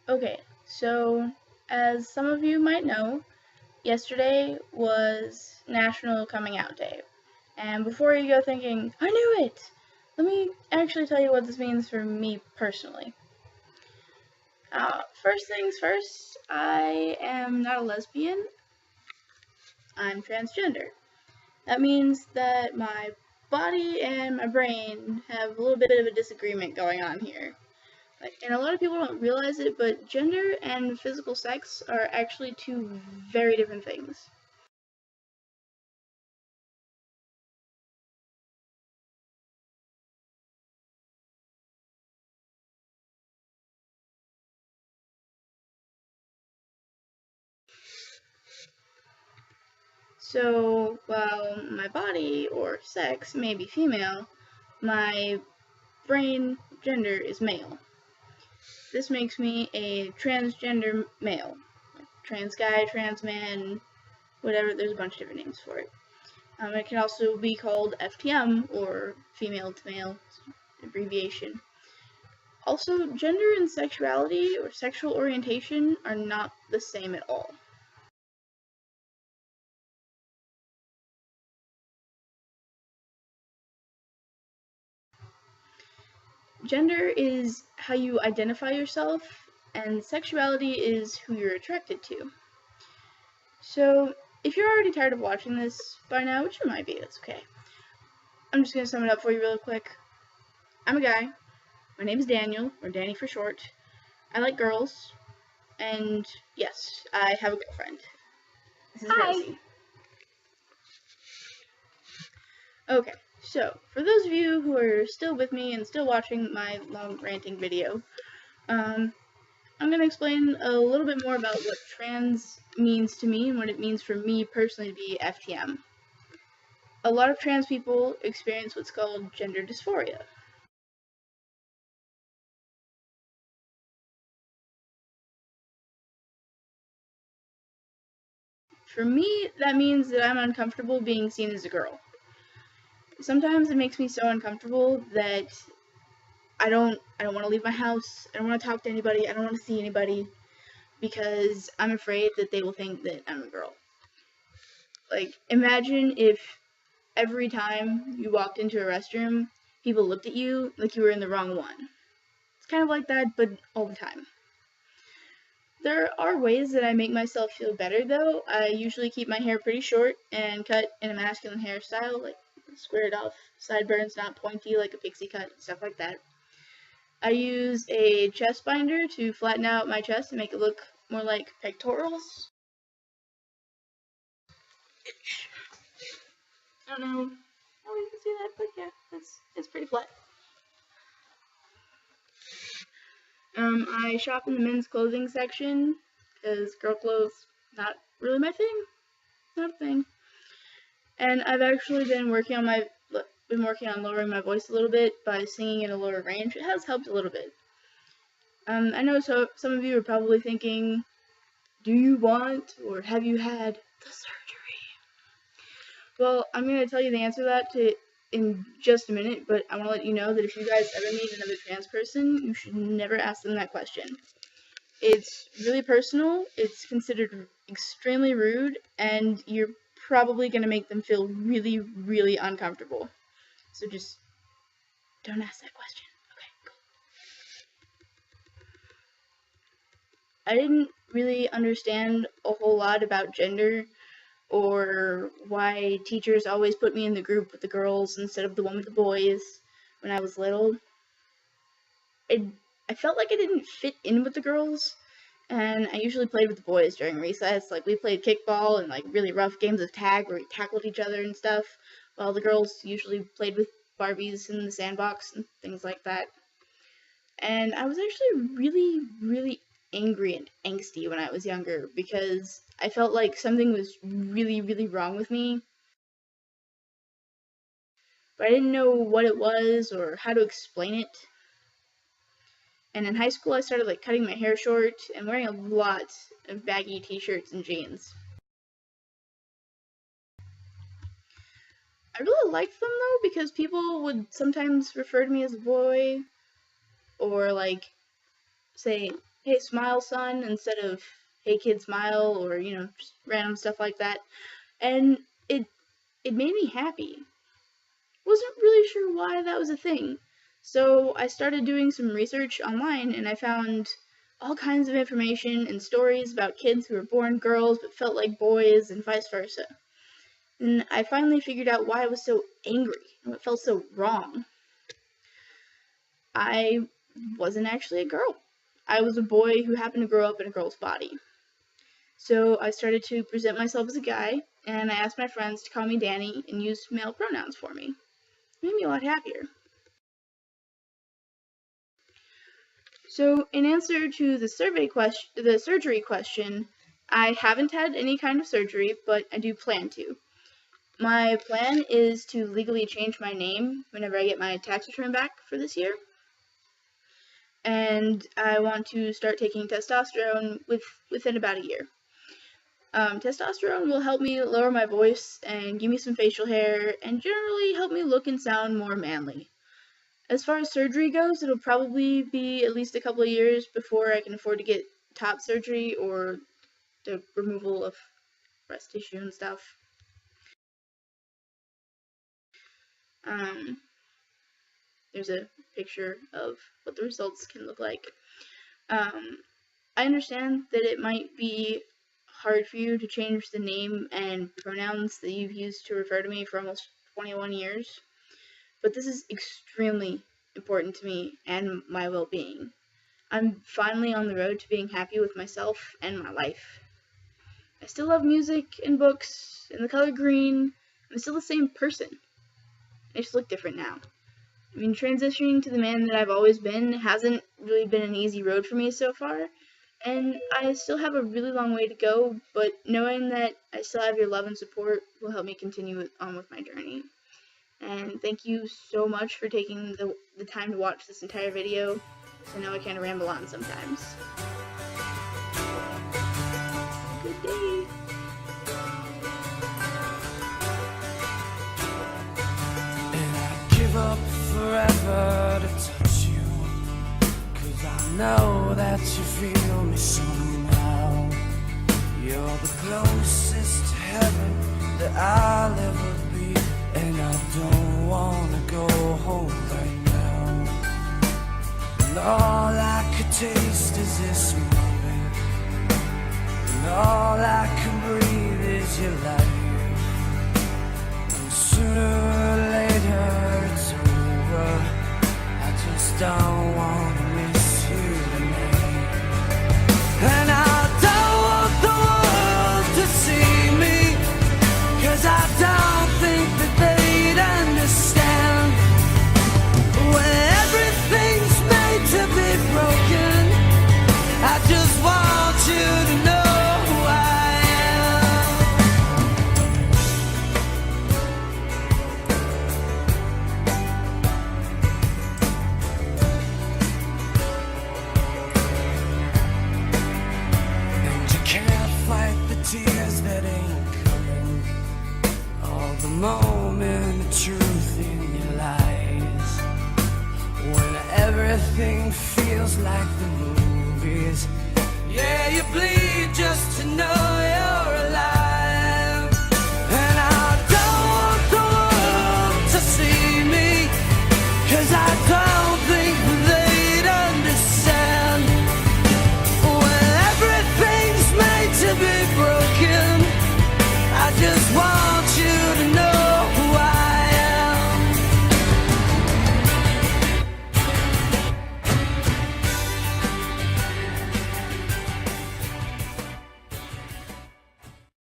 Okay, so as some of you might know, yesterday was National Coming Out Day. And before you go thinking, I knew it! Let me actually tell you what this means for me personally. First things first, I am not a lesbian, I'm transgender. That means that my body and my brain have a little bit of a disagreement going on here. And a lot of people don't realize it, but gender and physical sex are actually two very different things. So, while my body or sex may be female, my brain gender is male. This makes me a transgender male. Trans guy, trans man, whatever, there's a bunch of different names for it. It can also be called FTM, or female to male abbreviation. Also, gender and sexuality or sexual orientation are not the same at all. Gender is how you identify yourself, and sexuality is who you're attracted to. So, if you're already tired of watching this by now, which you might be, that's okay. I'm just gonna sum it up for you really quick. I'm a guy. My name is Daniel, or Danny for short. I like girls, and yes, I have a girlfriend. This is Hi. Rosie. Okay, so for those of you who are still with me and still watching my long ranting video, I'm going to explain a little bit more about what trans means to me and what it means for me personally to be FTM. A lot of trans people experience what's called gender dysphoria. For me, that means that I'm uncomfortable being seen as a girl. Sometimes it makes me so uncomfortable that I don't want to leave my house. I don't want to talk to anybody. I don't want to see anybody because I'm afraid that they will think that I'm a girl. Like, imagine if every time you walked into a restroom, people looked at you like you were in the wrong one. It's kind of like that, but all the time. There are ways that I make myself feel better, though. I usually keep my hair pretty short and cut in a masculine hairstyle, like squared off sideburns, not pointy like a pixie cut, stuff like that. I use a chest binder to flatten out my chest and make it look more like pectorals. I don't know how you can see that, but yeah, it's pretty flat. I shop in the men's clothing section because girl clothes not really my thing, not a thing. And I've actually been working on lowering my voice a little bit by singing in a lower range. It has helped a little bit. I know some of you are probably thinking, do you want or have you had the surgery? Well, I'm going to tell you the answer to that in just a minute, but I want to let you know that if you guys ever meet another trans person, you should never ask them that question. It's really personal, it's considered extremely rude, and you're probably going to make them feel really, really uncomfortable. So just don't ask that question. Okay, cool. I didn't really understand a whole lot about gender or why teachers always put me in the group with the girls instead of the one with the boys when I was little. I felt like I didn't fit in with the girls, and I usually played with the boys during recess. Like, we played kickball and like really rough games of tag where we tackled each other and stuff, while the girls usually played with Barbies in the sandbox and things like that. And I was actually really, really angry and angsty when I was younger because I felt like something was really, really wrong with me, but I didn't know what it was or how to explain it. And in high school, I started like cutting my hair short and wearing a lot of baggy t-shirts and jeans. I really liked them though because people would sometimes refer to me as a boy or like say "Hey, smile, son," instead of "Hey, kid, smile," or, just random stuff like that. And it made me happy. Wasn't really sure why that was a thing. So I started doing some research online, and I found all kinds of information and stories about kids who were born girls but felt like boys and vice versa. And I finally figured out why I was so angry and what felt so wrong. I wasn't actually a girl. I was a boy who happened to grow up in a girl's body. So I started to present myself as a guy, and I asked my friends to call me Danny and use male pronouns for me. It made me a lot happier. So, in answer to the surgery question, I haven't had any kind of surgery, but I do plan to. My plan is to legally change my name whenever I get my tax return back for this year. And I want to start taking testosterone within about a year. Testosterone will help me lower my voice and give me some facial hair and generally help me look and sound more manly. As far as surgery goes, it'll probably be at least a couple of years before I can afford to get top surgery or the removal of breast tissue and stuff. There's a picture of what the results can look like. I understand that it might be hard for you to change the name and pronouns that you've used to refer to me for almost 21 years, but this is extremely important to me and my well-being. I'm finally on the road to being happy with myself and my life. I still love music and books and the color green. I'm still the same person. I just look different now. I mean, transitioning to the man that I've always been hasn't really been an easy road for me so far, and I still have a really long way to go, but knowing that I still have your love and support will help me continue on with my journey. And thank you so much for taking the time to watch this entire video, because I know I kind of ramble on sometimes. Good day! And I'd give up forever to touch you, 'cause I know that you feel me somehow. You're the closest to heaven that I'll ever be, and I don't wanna go home right now. And all I could taste is this moment, and all I can breathe is your life. And sooner or later it's over, I just don't wanna miss you tonight. And I don't want the world to see me, 'cause I don't think that they'd understand. When everything's made to be broken, I just want you to know who I am. And you can't fight the tears that ain't coming, all the moment of truth in your lies. When everything feels like the movies, yeah, you bleed just to know you're alive. And I don't want the world to see me, 'cause I don't